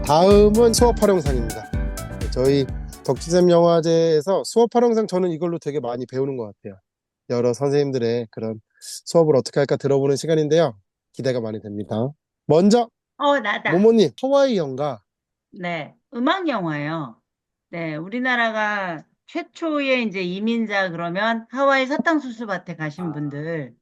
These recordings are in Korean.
다음은 수업 활용상입니다. 저희 덕지샘 영화제에서 수업 활용상 저는 이걸로 되게 많이 배우는 것 같아요. 여러 선생님들의 그런 수업을 어떻게 할까 들어보는 시간인데요. 기대가 많이 됩니다. 먼저 나다. 모모님 하와이 연가. 네. 음악 영화예요. 네. 우리나라가 최초의 이제 이민자 그러면 하와이 사탕수수밭에 가신 분들,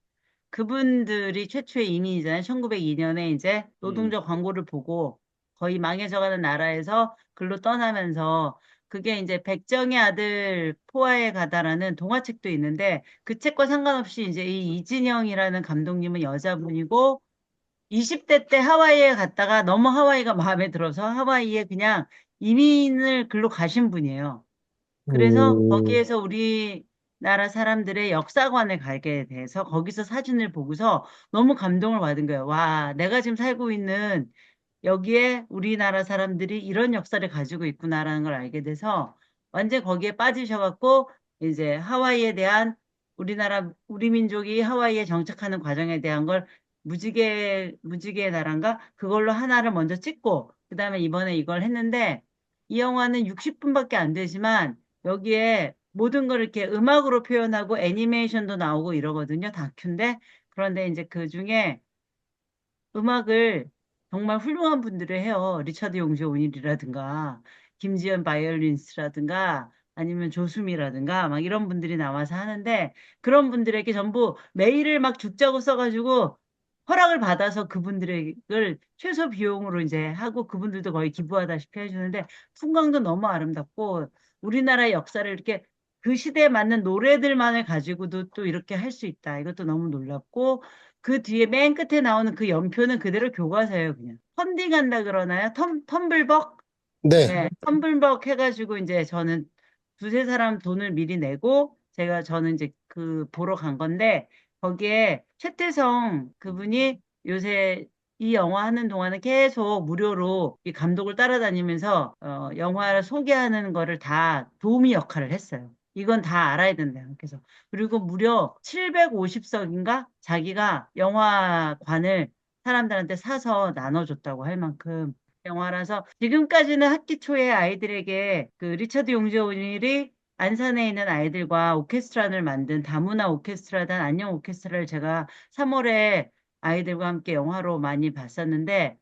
그분들이 최초의 이민이잖아요. 1902년에 이제 노동조 광고를 보고 거의 망해져가는 나라에서 글로 떠나면서 그게 이제 백정의 아들 포화에 가다라는 동화책도 있는데 그 책과 상관없이 이제 이 이진영이라는 감독님은 여자분이고 20대 때 하와이에 갔다가 너무 하와이가 마음에 들어서 하와이에 그냥 이민을 글로 가신 분이에요. 그래서 음, 거기에서 우리나라 사람들의 역사관을 가게 돼서 거기서 사진을 보고서 너무 감동을 받은 거예요. 와, 내가 지금 살고 있는 여기에 우리나라 사람들이 이런 역사를 가지고 있구나라는 걸 알게 돼서 완전 거기에 빠지셔갖고 이제 하와이에 대한 우리 민족이 하와이에 정착하는 과정에 대한 걸 무지개의 나라인가? 그걸로 하나를 먼저 찍고, 그 다음에 이번에 이걸 했는데, 이 영화는 60분밖에 안 되지만, 여기에 모든 걸 이렇게 음악으로 표현하고 애니메이션도 나오고 이러거든요. 다큐인데. 그런데 이제 그 중에 음악을 정말 훌륭한 분들이 해요. 리차드 용재 온일이라든가, 김지연 바이올리니스트라든가, 아니면 조수미라든가, 막 이런 분들이 나와서 하는데, 그런 분들에게 전부 메일을 막 죽자고 써가지고, 허락을 받아서 그분들을 최소 비용으로 이제 하고 그분들도 거의 기부하다시피 해주는데, 풍광도 너무 아름답고, 우리나라의 역사를 이렇게 그 시대에 맞는 노래들만을 가지고도 또 이렇게 할 수 있다. 이것도 너무 놀랍고, 그 뒤에 맨 끝에 나오는 그 연표는 그대로 교과서예요, 그냥. 펀딩한다 그러나요? 텀블벅? 네. 네, 텀블벅 해가지고 이제 저는 두세 사람 돈을 미리 내고 저는 이제 그 보러 간 건데 거기에 최태성 그분이 요새 이 영화 하는 동안은 계속 무료로 이 감독을 따라다니면서 영화를 소개하는 거를 다 도우미 역할을 했어요. 이건 다 알아야 된다요. 그래서 그리고 무려 750석인가 자기가 영화관을 사람들한테 사서 나눠줬다고 할 만큼 영화라서 지금까지는 학기 초에 아이들에게 그 리처드 용재원일이 안산에 있는 아이들과 오케스트라를 만든 다문화 오케스트라단 안녕 오케스트라를 제가 3월에 아이들과 함께 영화로 많이 봤었는데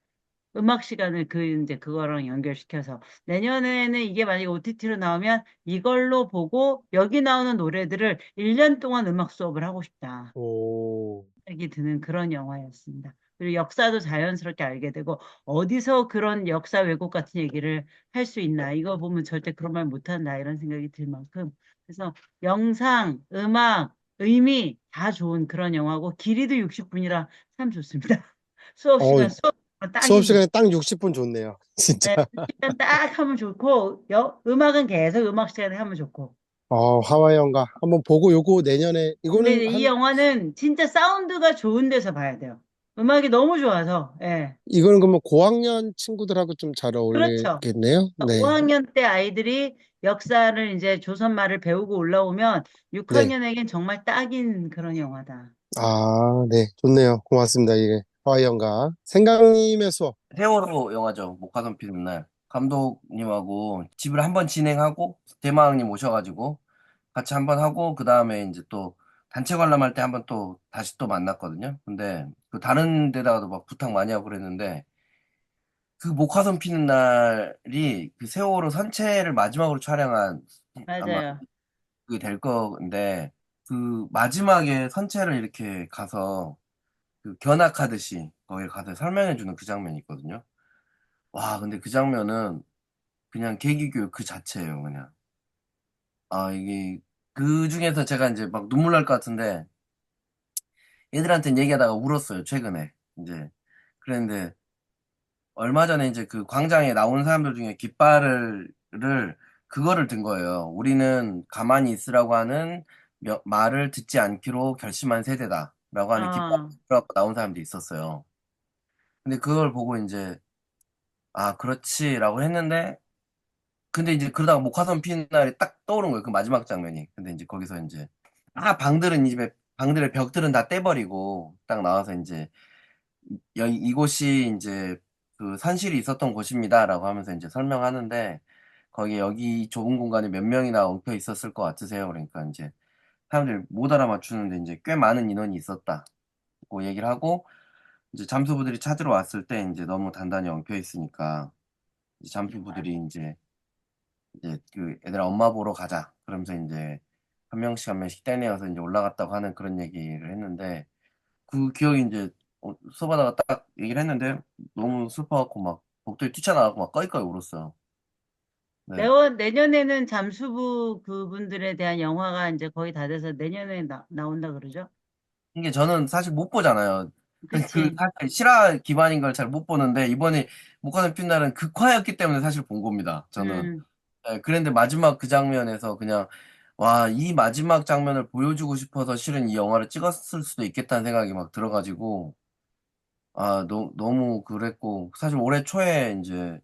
음악 시간을 이제 그거랑 연결시켜서 내년에는 이게 만약에 OTT로 나오면 이걸로 보고 여기 나오는 노래들을 1년 동안 음악 수업을 하고 싶다. 오, 생각이 드는 그런 영화였습니다. 그리고 역사도 자연스럽게 알게 되고 어디서 그런 역사 왜곡 같은 얘기를 할 수 있나 이거 보면 절대 그런 말 못한다 이런 생각이 들 만큼 그래서 영상, 음악, 의미 다 좋은 그런 영화고 길이도 60분이라 참 좋습니다. 어, 수업 수업 딱입니다. 시간에 딱 60분 좋네요. 진짜. 네, 시간 딱 하면 좋고 음악은 계속 음악 시간에 하면 좋고 하와이 연가 한번 보고 요거 내년에 근데 이거는 이제 이 영화는 진짜 사운드가 좋은 데서 봐야 돼요. 음악이 너무 좋아서, 예. 이거는 그러면 고학년 친구들하고 좀 잘 그렇죠. 어울리겠네요. 네. 5학년 때 아이들이 역사를 이제 조선말을 배우고 올라오면 네. 6학년에겐 정말 딱인 그런 영화다. 아, 네. 좋네요. 고맙습니다. 이게 하와이 연가. 생강님의 수업. 세월호 영화죠. 목화선 피는 날. 감독님하고 집을 한번 진행하고 대마왕님 오셔가지고 같이 한번 하고 그 다음에 이제 또 단체 관람할 때 한번 또 다시 또 만났거든요. 근데 그 다른 데다가도 막 부탁 많이 하고 그랬는데 그 목화선 피는 날이 그 세월호 선체를 마지막으로 촬영한 아마 맞아요. 그게 될 건데 그 마지막에 선체를 이렇게 가서 그 견학하듯이 거기 가서 설명해주는 그 장면이 있거든요. 와, 근데 그 장면은 그냥 계기교육 그 자체예요, 그냥. 아, 이게, 그 중에서 제가 이제 막 눈물 날 것 같은데, 애들한테는 얘기하다가 울었어요, 최근에. 이제. 그랬는데, 얼마 전에 이제 그 광장에 나온 사람들 중에 그거를 든 거예요. 우리는 가만히 있으라고 하는 말을 듣지 않기로 결심한 세대다. 라고 하는 깃발을 아, 들고 나온 사람들이 있었어요. 근데 그걸 보고 이제, 아, 그렇지라고 했는데, 근데 이제 그러다가 목화선 피는 날이 딱 떠오른 거예요. 그 마지막 장면이. 근데 이제 거기서 이제 방들의 벽들은 다 떼버리고 딱 나와서 이제 이곳이 이제 그 산실이 있었던 곳입니다라고 하면서 이제 설명하는데 거기에 여기 좁은 공간에 몇 명이나 엉켜 있었을 것 같으세요? 그러니까 이제 사람들이 못 알아맞추는데 이제 꽤 많은 인원이 있었다고 얘기를 하고 이제 잠수부들이 찾으러 왔을 때 이제 너무 단단히 엉켜 있으니까 이제 잠수부들이 이제 그 얘들아 엄마 보러 가자. 그러면서 이제 한 명씩 떼내어서 이제 올라갔다고 하는 그런 얘기를 했는데 그 기억이 이제 수업하다가 딱 얘기를 했는데 너무 슬퍼갖고 막 복도에 뛰쳐나가고 막 꺼이꺼이 울었어요. 네. 내년에는 잠수부 그분들에 대한 영화가 이제 거의 다 돼서 내년에 나온다 그러죠? 이게 저는 사실 못 보잖아요. 그 그치? 사실 실화 기반인 걸 잘 못 보는데 이번에 목화는 핀날은 극화였기 때문에 사실 본 겁니다. 저는. 음. 네, 그런데 마지막 그 장면에서 그냥 와, 이 마지막 장면을 보여주고 싶어서 실은 이 영화를 찍었을 수도 있겠다는 생각이 막 들어가지고 아, 너무 그랬고 사실 올해 초에 이제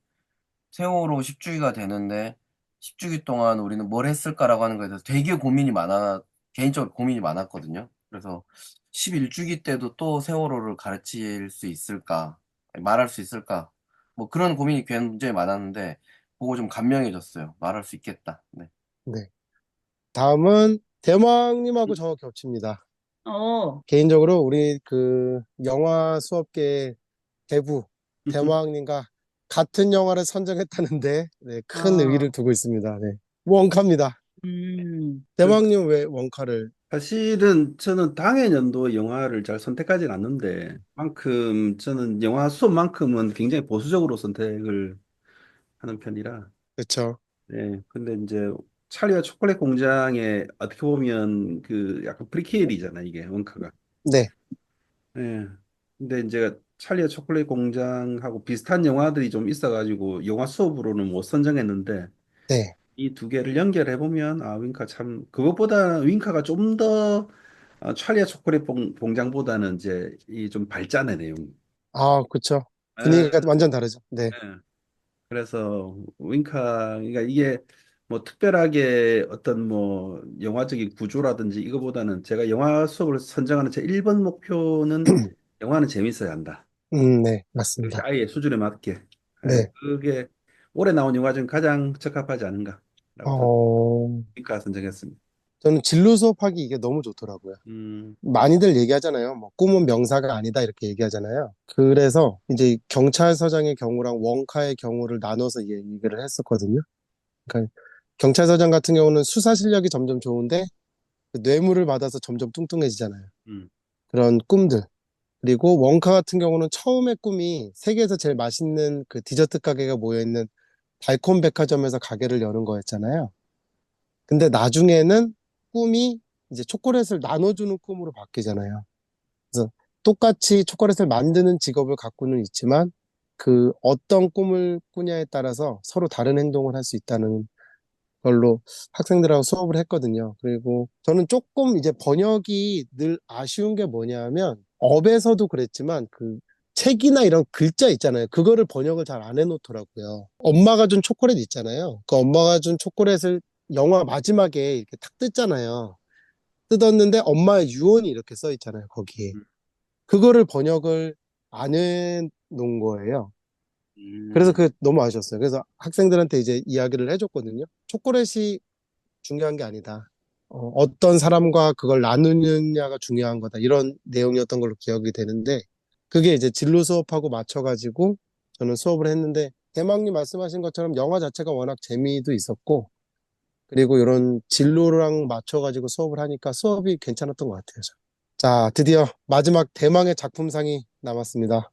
세월호 10주기가 되는데 10주기 동안 우리는 뭘 했을까라고 하는 거에 대해서 되게 개인적으로 고민이 많았거든요. 그래서 11주기 때도 또 세월호를 가르칠 수 있을까, 말할 수 있을까, 뭐 그런 고민이 굉장히 많았는데, 보고 좀 감명해졌어요. 말할 수 있겠다. 네. 네. 다음은 대망님하고 저 겹칩니다. 어, 개인적으로 우리 그 영화 수업계 대부 대망님과 같은 영화를 선정했다는데 네, 큰 의의를 어, 두고 있습니다. 네. 원카입니다. 그 대망님 왜 원카를? 사실은 저는 당해년도 영화를 잘 선택하진 않는데 만큼 저는 영화 수업만큼은 굉장히 보수적으로 선택을 하는 편이라 그렇죠. 네 근데 이제 찰리와 초콜릿 공장에 어떻게 보면 그 약간 프리퀄이잖아 이게 원카가 네, 네 근데 이제 찰리와 초콜릿 공장하고 비슷한 영화들이 좀 있어가지고 영화 수업으로는 못 선정했는데 네. 이 두 개를 연결해 보면 아 윙카 참 그것보다 윙카가 좀 더 찰리와 초콜릿 공장보다는 이제 이 좀 밝잖아요 내용이. 아, 그렇죠. 예, 분위기가 완전 다르죠. 네, 예. 그래서 윙카 그러니까 이게 뭐 특별하게 어떤 뭐 영화적인 구조라든지 이거보다는 제가 영화 수업을 선정하는 제 1번 목표는 영화는 재밌어야 한다. 네, 그것이 맞습니다. 아이의 수준에 맞게. 예, 네, 그게 올해 나온 영화 중 가장 적합하지 않은가라고 저는 어, 윙카 선정했습니다. 저는 진로 수업하기 이게 너무 좋더라고요. 음. 많이들 얘기하잖아요. 뭐 꿈은 명사가 아니다 이렇게 얘기하잖아요. 그래서 이제 경찰서장의 경우랑 원카의 경우를 나눠서 얘기를 했었거든요. 그러니까 경찰서장 같은 경우는 수사 실력이 점점 좋은데 그 뇌물을 받아서 점점 뚱뚱해지잖아요. 음. 그런 꿈들. 그리고 원카 같은 경우는 처음에 꿈이 세계에서 제일 맛있는 그 디저트 가게가 모여있는 달콤 백화점에서 가게를 여는 거였잖아요. 근데 나중에는 꿈이 이제 초콜릿을 나눠주는 꿈으로 바뀌잖아요. 그래서 똑같이 초콜릿을 만드는 직업을 갖고는 있지만 그 어떤 꿈을 꾸냐에 따라서 서로 다른 행동을 할 수 있다는 걸로 학생들하고 수업을 했거든요. 그리고 저는 조금 이제 번역이 늘 아쉬운 게 뭐냐면 업에서도 그랬지만 그 책이나 이런 글자 있잖아요. 그거를 번역을 잘 안 해놓더라고요. 엄마가 준 초콜릿 있잖아요. 그 엄마가 준 초콜릿을 영화 마지막에 이렇게 탁 뜯잖아요. 뜯었는데 엄마의 유언이 이렇게 써 있잖아요. 거기에. 그거를 번역을 안 해놓은 거예요. 그래서 그 너무 아쉬웠어요. 그래서 학생들한테 이제 이야기를 해줬거든요. 초콜릿이 중요한 게 아니다. 어떤 사람과 그걸 나누느냐가 중요한 거다. 이런 내용이었던 걸로 기억이 되는데 그게 이제 진로 수업하고 맞춰가지고 저는 수업을 했는데 대망님 말씀하신 것처럼 영화 자체가 워낙 재미도 있었고 그리고 이런 진로랑 맞춰가지고 수업을 하니까 수업이 괜찮았던 것 같아요. 자, 드디어 마지막 대망의 작품상이 남았습니다.